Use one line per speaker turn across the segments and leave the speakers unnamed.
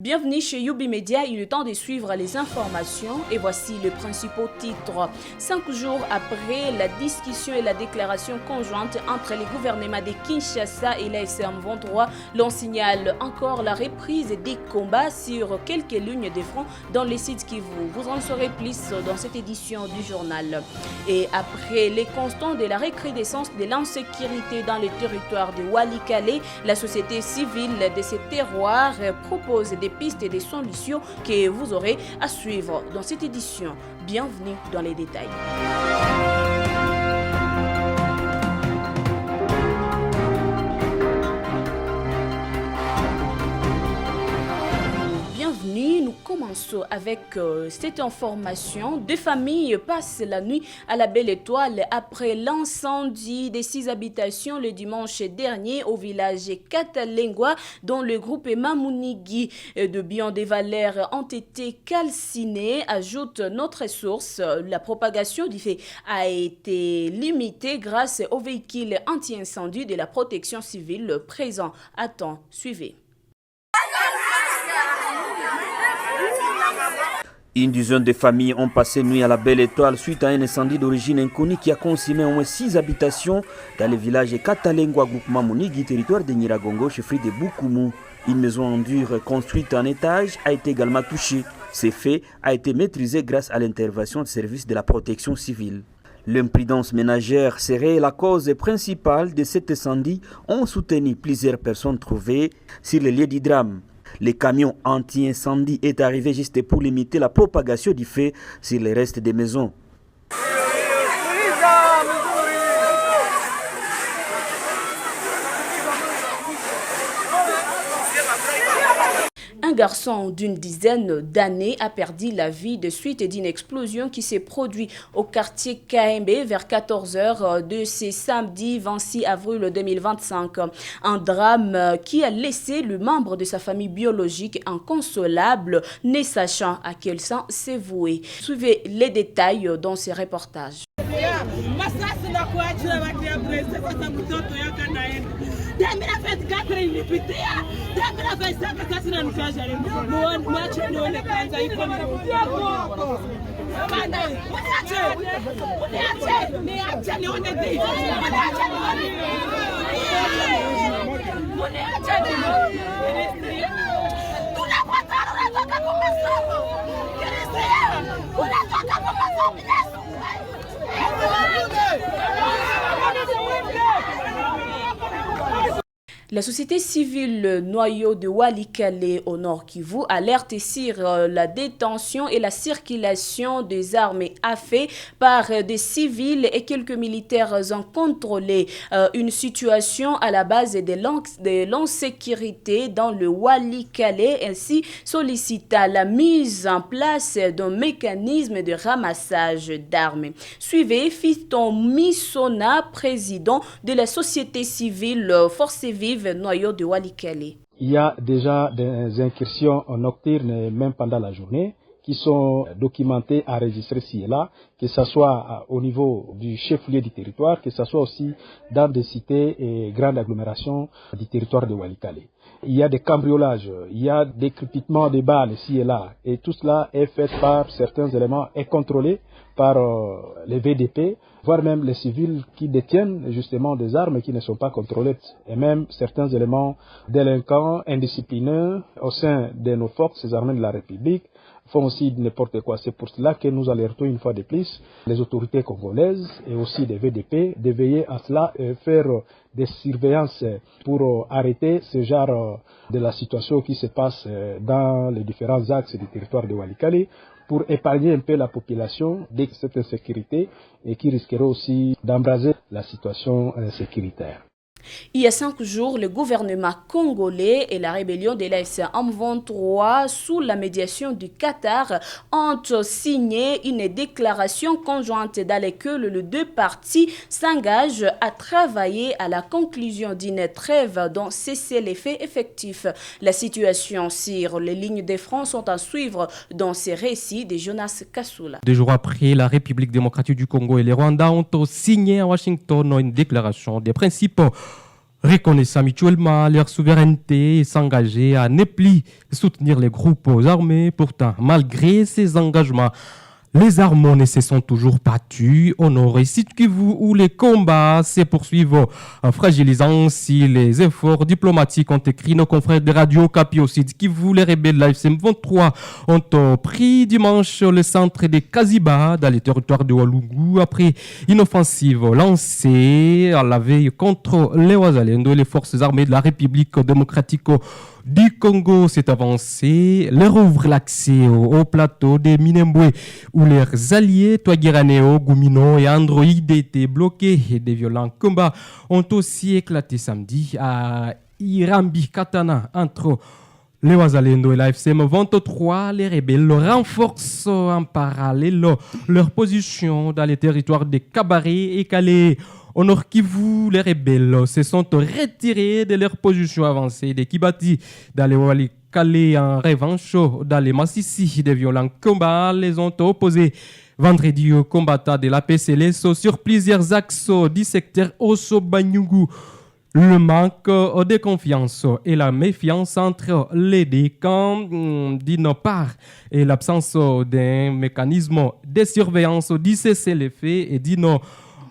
Bienvenue chez Youbi Media, il est temps de suivre les informations et voici les principaux titres. 5 jours après la discussion et la déclaration conjointe entre les gouvernements de Kinshasa et la SM23, l'on signale encore la reprise des combats sur quelques lignes de front dans les sites Kivu. Vous en saurez plus dans cette édition du journal. Et après les constants de la recrudescence de l'insécurité dans le territoire de Walikale, la société civile de ces terroirs propose des pistes et des solutions que vous aurez à suivre dans cette édition. Bienvenue dans les détails. Bienvenue, nous commençons avec cette information. Deux familles passent la nuit à la Belle Étoile après l'incendie des 6 habitations le dimanche dernier au village Katalengwa dont le groupe Mamunigi de biens des valeurs ont été calcinés. Ajoute notre source, la propagation du fait a été limitée grâce aux véhicules anti-incendie de la protection civile présents. Attends, suivez.
Une dizaine de familles ont passé nuit à la Belle Étoile suite à un incendie d'origine inconnue qui a consumé au moins 6 habitations dans le village Katalengwa, groupement Munigi, territoire de Nyiragongo, chefferie de Bukumu. Une maison en dur construite en étage a été également touchée. Ce fait a été maîtrisé grâce à l'intervention de services de la protection civile. L'imprudence ménagère serait la cause principale de cet incendie, ont soutenu plusieurs personnes trouvées sur les lieux du drame. Le camion anti-incendie est arrivé juste pour limiter la propagation du feu sur les restes des maisons.
Un garçon d'une dizaine d'années a perdu la vie de suite d'une explosion qui s'est produite au quartier KMB vers 14h de ce samedi 26 avril 2025. Un drame qui a laissé le membre de sa famille biologique inconsolable, ne sachant à quel sens s'est voué. Suivez les détails dans ces reportages. La société civile Noyau de Walikale au nord Kivu alerte sur la détention et la circulation des armes à feu par des civils et quelques militaires ont contrôlé une situation à la base de l'insécurité dans le Walikale, ainsi sollicita la mise en place d'un mécanisme de ramassage d'armes. Suivez Fiston Misona, président de la société civile Force Vive Noyau de Walikale.
Il y a déjà des incursions nocturnes, même pendant la journée, qui sont documentées, enregistrées ci et là, que ce soit au niveau du chef-lieu du territoire, que ce soit aussi dans des cités et grandes agglomérations du territoire de Walikale. Il y a des cambriolages, il y a des crépitements de balles ci et là, et tout cela est fait par certains éléments et contrôlé par les VDP, voire même les civils qui détiennent justement des armes qui ne sont pas contrôlées, et même certains éléments délinquants, indisciplineux au sein de nos forces armées de la République font aussi n'importe quoi. C'est pour cela que nous alertons une fois de plus les autorités congolaises et aussi des VDP de veiller à cela et faire des surveillances pour arrêter ce genre de la situation qui se passe dans les différents axes du territoire de Walikale, pour épargner un peu la population de cette insécurité et qui risquerait aussi d'embraser la situation sécuritaire.
Il y a 5 jours, le gouvernement congolais et la rébellion de la SM23, sous la médiation du Qatar, ont signé une déclaration conjointe dans laquelle les deux parties s'engagent à travailler à la conclusion d'une trêve dont cesser les faits effectifs. La situation sur les lignes de front sont à suivre dans ces récits de Jonas Kassoula.
2 jours après, la République démocratique du Congo et le Rwanda ont signé à Washington une déclaration des principes reconnaissant mutuellement leur souveraineté et s'engager à ne plus soutenir les groupes armés. Pourtant, malgré ces engagements, les armes se sont toujours battues au nord et Sud Kivu où les combats se poursuivent, fragilisant ainsi les efforts diplomatiques, ont écrit nos confrères de Radio Okapi au Sud Kivu. Les rebelles de l'AFC M23 ont pris dimanche le centre de Kaziba dans les territoires de Walungu après une offensive lancée à la veille contre les Wazalendo et les forces armées de la République démocratique du Congo. S'est avancé, leur ouvre l'accès au plateau de Minembwe où leurs alliés Twagiraneo, Gumino et Android étaient bloqués et des violents combats ont aussi éclaté samedi à Irambi Katana entre les Wazalendo et la FCM 23. Les rebelles renforcent en parallèle leur position dans les territoires de Kabaré et Calais. Au Nord Kivu, les rebelles se sont retirés de leur position avancée de Kibati dans les Walikale en revanche. Dans les Massissi, des violents combats les ont opposés vendredi aux combattants de la PCLS sur plusieurs axes du secteur Osso-Banyugu. Le manque de confiance et la méfiance entre les deux camps d'une part et l'absence d'un mécanisme de surveillance du cessez-le-feu et d'une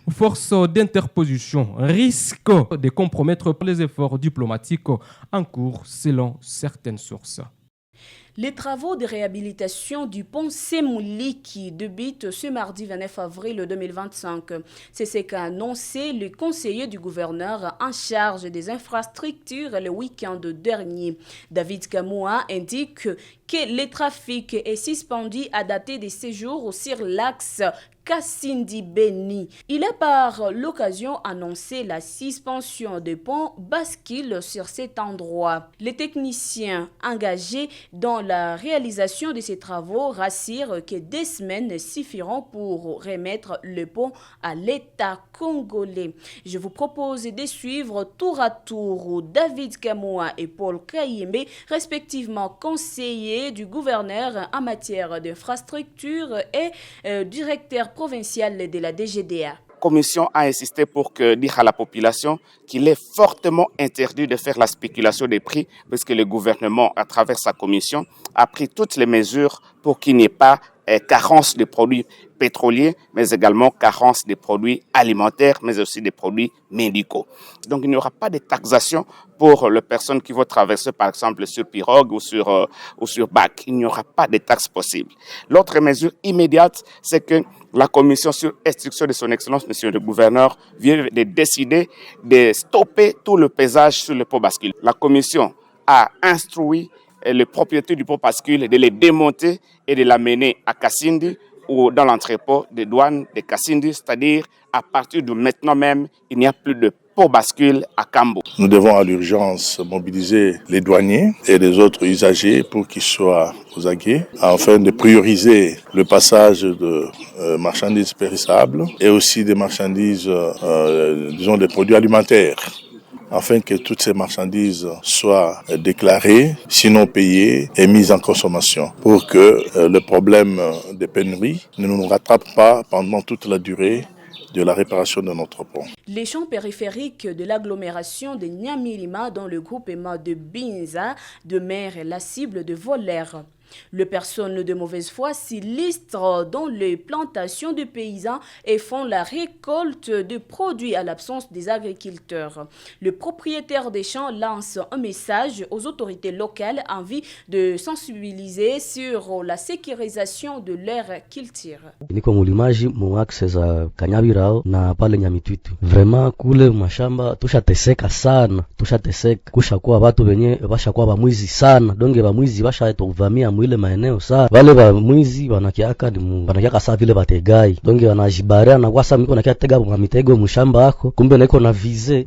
force d'interposition risque de compromettre les efforts diplomatiques en cours selon certaines sources.
Les travaux de réhabilitation du pont Semouli qui débutent ce mardi 29 avril 2025. C'est ce qu'a annoncé le conseiller du gouverneur en charge des infrastructures le week-end dernier. David Kamoua indique que le trafic est suspendu à dater des séjours sur l'axe Kassindi Beni. Il a par l'occasion annoncé la suspension des ponts bascules sur cet endroit. Les techniciens engagés dans la réalisation de ces travaux rassurent que 2 semaines suffiront pour remettre le pont à l'État congolais. Je vous propose de suivre tour à tour David Kamoua et Paul Kayembe, respectivement conseillers du gouverneur en matière d'infrastructure et directeur provincial de la DGDA.
La commission a insisté pour dire à la population qu'il est fortement interdit de faire la spéculation des prix parce que le gouvernement, à travers sa commission, a pris toutes les mesures pour qu'il n'y ait pas carence de produits pétroliers, mais également carence des produits alimentaires, mais aussi des produits médicaux. Donc il n'y aura pas de taxation pour les personnes qui vont traverser par exemple sur pirogue ou sur bac. Il n'y aura pas de taxes possibles. L'autre mesure immédiate, c'est que la commission sur instruction de son excellence, monsieur le gouverneur, vient de décider de stopper tout le pesage sur le pont bascule. La commission a instruit les propriétaires du pont bascule de les démonter et de l'amener à Kassindi ou dans l'entrepôt des douanes de Kassindi, c'est-à-dire à partir de maintenant même, il n'y a plus de pont bascule à Kambo.
Nous devons à l'urgence mobiliser les douaniers et les autres usagers pour qu'ils soient aux aguets afin de prioriser le passage de marchandises périssables et aussi des marchandises, disons des produits alimentaires, afin que toutes ces marchandises soient déclarées, sinon payées et mises en consommation, pour que le problème des pénuries ne nous rattrape pas pendant toute la durée de la réparation de notre pont.
Les champs périphériques de l'agglomération de Nyamirima dans le groupement de Binza demeurent la cible de voleurs. Les personnes de mauvaise foi s'illustrent dans les plantations de paysans et font la récolte de produits à l'absence des agriculteurs. Le propriétaire des champs lance un message aux autorités locales en vue de sensibiliser sur la sécurisation de leur culture.
Niko mulimaji muaxe za Kanyabirao na pale Nyamitwitu. Vraiment kule mashamba tushateseka sana, tushateseka kushakuwa watu wenye bashakuwa bamwizi sana. Donge bamwizi bashatuvamia mwile maeneo saa wale ba mwizi wanakiaka saa vile bategai donge wanajibarea na kwasa miko nakia tega kwa mitego mshamba wako kumbe naiko na vize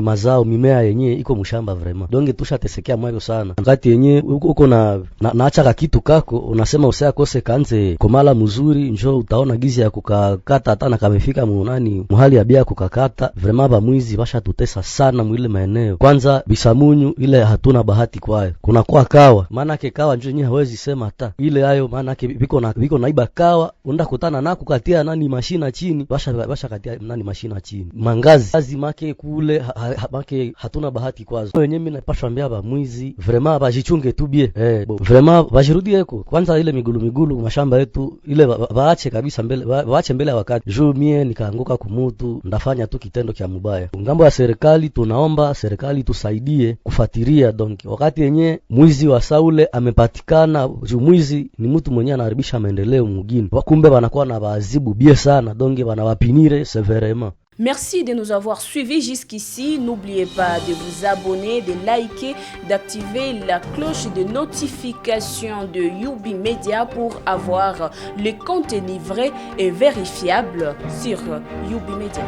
mazao mimea yenye iko mshamba vraiment donge tushatesekea mwayo sana ngati yenye uko naacha kitu kako unasema usea kose kanze komala mzuri njoo utaona gizi ya kukakata hata na kamefika muhali ya bia kukakata vraiment ba mwizi bashatutesa sana mwile maeneo kwanza bisamunyu ile hatuna bahati kwayo kuna kwa kawa maana ke kawa njoo yenye hawezi hawezi sema hata ile hayo, maana yake biko naiba kawa, unaenda kutana nako katia nani mashina chini, basha katia nani mashina chini mangazi kazi make kule make hatuna bahati kwazo. Wenyewe mimi napaswa ambia ba mwizi vraiment bajichunge tu bie vraiment bajirudie kwanza ile migulu mashamba yetu ile baache kabisa mbele, baache mbele ya wakati. Juu mie nikaanguka kumutu ndafanya tu kitendo kia mubaya. Ngambo ya serikali tunaomba serikali tusaidie kufuatilia donc wakati yenye mwizi wa Saule amepatikana, juu mwizi ni mtu mwenye anaharibisha maendeleo mugini, wakumbe wanakuwa na baadhibu bie sana donc wanawapinire severement.
Merci de nous avoir suivis jusqu'ici. N'oubliez pas de vous abonner, de liker, d'activer la cloche de notification de Youbi Media pour avoir le contenu vrai et vérifiable sur Youbi Media.